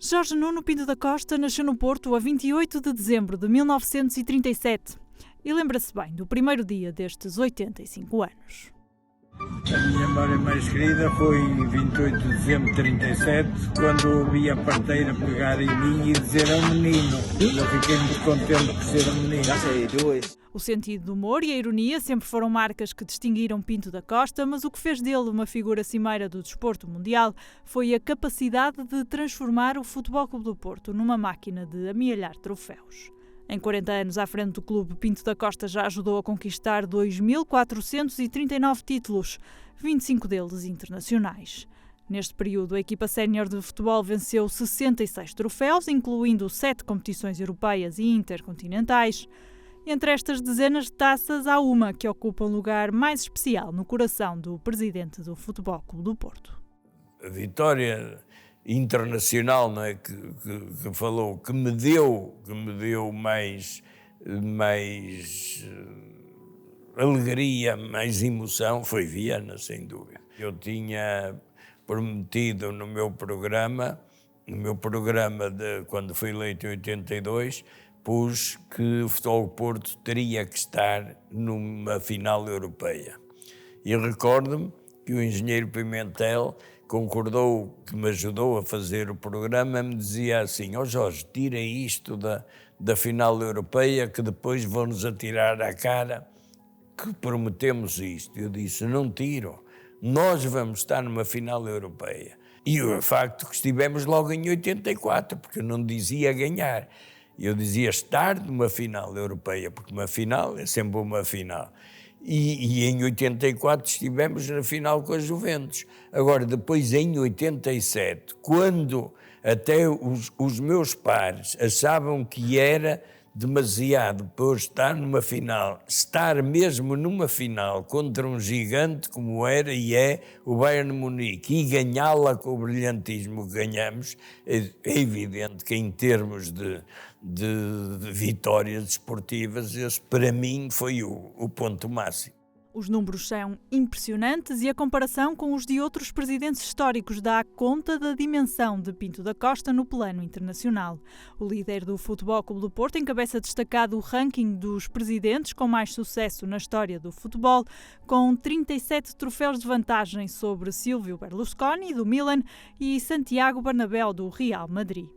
Jorge Nuno Pinto da Costa nasceu no Porto a 28 de dezembro de 1937 e lembra-se bem do primeiro dia destes 85 anos. A minha memória mais querida foi em 28 de dezembro de 37, quando ouvi a parteira pegar em mim e dizer é um menino. Eu fiquei muito contente por ser um menino. O sentido do humor e a ironia sempre foram marcas que distinguiram Pinto da Costa, mas o que fez dele uma figura cimeira do desporto mundial foi a capacidade de transformar o Futebol Clube do Porto numa máquina de amealhar troféus. Em 40 anos à frente do clube, Pinto da Costa já ajudou a conquistar 2.439 títulos, 25 deles internacionais. Neste período, a equipa sénior de futebol venceu 66 troféus, incluindo 7 competições europeias e intercontinentais. Entre estas dezenas de taças, há uma que ocupa um lugar mais especial no coração do presidente do Futebol Clube do Porto. A vitória internacional, não é, que falou, que me deu mais alegria, mais emoção, foi Viana, sem dúvida. Eu tinha prometido no meu programa de quando fui eleito em 82, pus que o Futebol do Porto teria que estar numa final europeia. E recordo-me que o engenheiro Pimentel concordou, que me ajudou a fazer o programa, me dizia assim: ó Jorge, tira isto da final europeia que depois vão-nos atirar à cara que prometemos isto. Eu disse, não tiro, nós vamos estar numa final europeia. E o facto que estivemos logo em 84, porque eu não dizia ganhar, eu dizia estar numa final europeia, porque uma final é sempre uma final. E em 84 estivemos na final com a Juventus. Agora, depois em 87, quando até os meus pares achavam que era demasiado para estar numa final, estar mesmo numa final contra um gigante como era e é o Bayern Munique e ganhá-la com o brilhantismo que ganhamos, é evidente que em termos de vitórias desportivas, esse para mim foi o ponto máximo. Os números são impressionantes e a comparação com os de outros presidentes históricos dá conta da dimensão de Pinto da Costa no plano internacional. O líder do Futebol Clube do Porto encabeça destacado o ranking dos presidentes com mais sucesso na história do futebol, com 37 troféus de vantagem sobre Silvio Berlusconi, do Milan, e Santiago Bernabéu, do Real Madrid.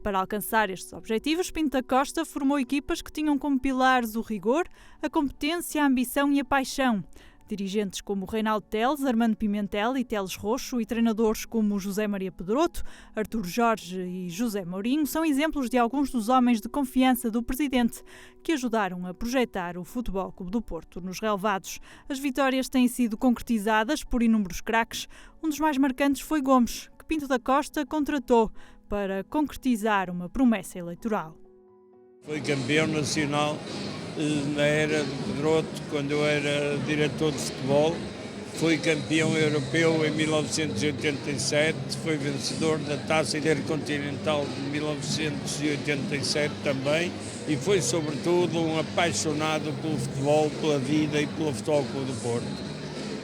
Para alcançar estes objetivos, Pinto da Costa formou equipas que tinham como pilares o rigor, a competência, a ambição e a paixão. Dirigentes como Reinaldo Teles, Armando Pimentel e Teles Roxo e treinadores como José Maria Pedroto, Artur Jorge e José Mourinho são exemplos de alguns dos homens de confiança do presidente que ajudaram a projetar o Futebol Clube do Porto nos relevados. As vitórias têm sido concretizadas por inúmeros craques. Um dos mais marcantes foi Gomes, que Pinto da Costa contratou para concretizar uma promessa eleitoral. Foi campeão nacional na era de Pedroto, quando eu era diretor de futebol. Foi campeão europeu em 1987, foi vencedor da Taça Intercontinental de 1987 também e foi, sobretudo, um apaixonado pelo futebol, pela vida e pelo Futebol Clube do Porto.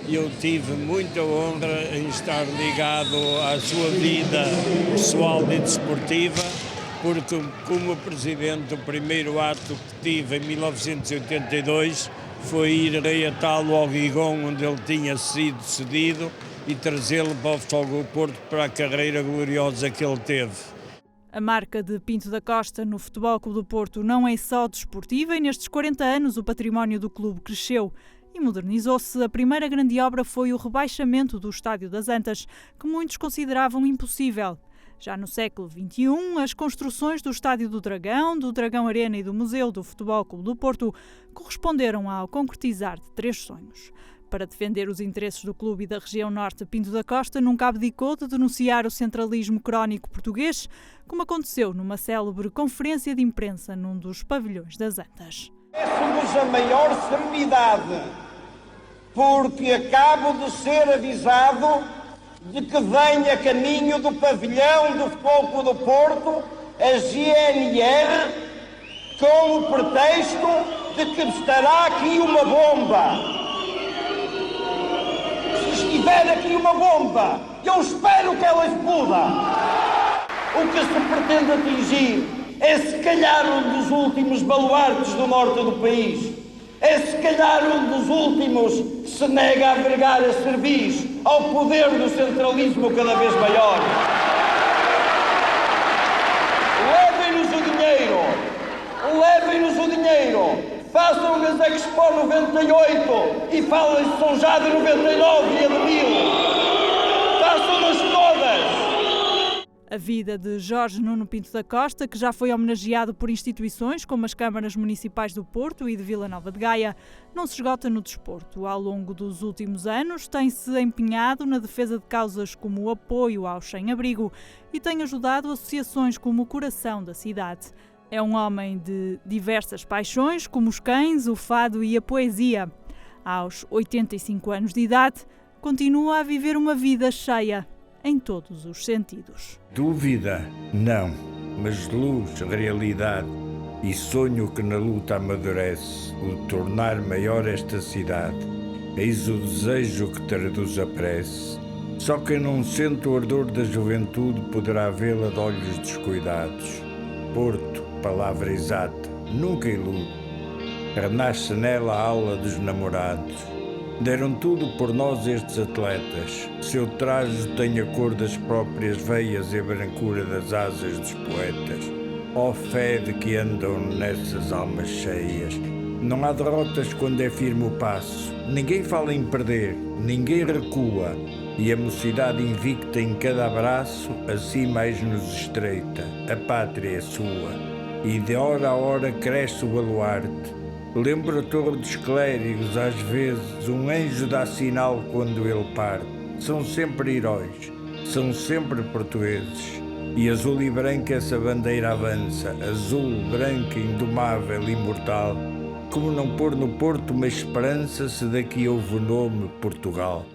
Eu tive muita honra em estar ligado à sua vida pessoal e desportiva, porque como presidente o primeiro ato que tive em 1982 foi ir reatá-lo ao Gigon, onde ele tinha sido cedido, e trazê-lo para o Futebol Clube do Porto para a carreira gloriosa que ele teve. A marca de Pinto da Costa no Futebol Clube do Porto não é só desportiva e nestes 40 anos o património do clube cresceu e modernizou-se. A primeira grande obra foi o rebaixamento do Estádio das Antas, que muitos consideravam impossível. Já no século XXI, as construções do Estádio do Dragão Arena e do Museu do Futebol Clube do Porto corresponderam ao concretizar de 3 sonhos. Para defender os interesses do clube e da região norte, Pinto da Costa nunca abdicou de denunciar o centralismo crónico português, como aconteceu numa célebre conferência de imprensa num dos pavilhões das Antas. Peço-vos a maior serenidade, porque acabo de ser avisado de que vem a caminho do pavilhão do Futebol Clube do Porto a GNR com o pretexto de que estará aqui uma bomba. Se estiver aqui uma bomba, eu espero que ela exploda. O que se pretende atingir é se calhar um dos últimos baluartes do norte do país. É se calhar um dos últimos que se nega a agregar a cerviz ao poder do centralismo cada vez maior. Levem-nos o dinheiro, façam-nos a Expo 98 e falem de São Jade 99 e a de 1000. Façam-nos todas! A vida de Jorge Nuno Pinto da Costa, que já foi homenageado por instituições como as câmaras municipais do Porto e de Vila Nova de Gaia, não se esgota no desporto. Ao longo dos últimos anos, tem-se empenhado na defesa de causas como o apoio aos sem-abrigo e tem ajudado associações como o Coração da Cidade. É um homem de diversas paixões, como os cães, o fado e a poesia. Aos 85 anos de idade, continua a viver uma vida cheia em todos os sentidos. Dúvida? Não, mas luz, realidade. E sonho que na luta amadurece o tornar maior esta cidade. Eis o desejo que traduz a prece. Só quem não sente o ardor da juventude poderá vê-la de olhos descuidados. Porto, palavra exata, nunca ilude. Renasce nela a aula dos namorados. Deram tudo por nós estes atletas. Seu traje tem a cor das próprias veias e a brancura das asas dos poetas. Ó fé de que andam nessas almas cheias. Não há derrotas quando é firme o passo. Ninguém fala em perder, ninguém recua. E a mocidade invicta em cada abraço, assim mais nos estreita. A pátria é sua. E de hora a hora cresce o baluarte. Lembro a torre dos clérigos, às vezes, um anjo dá sinal quando ele parte. São sempre heróis, são sempre portugueses. E azul e branca essa bandeira avança, azul, branca, indomável, imortal. Como não pôr no Porto uma esperança se daqui houve o nome Portugal?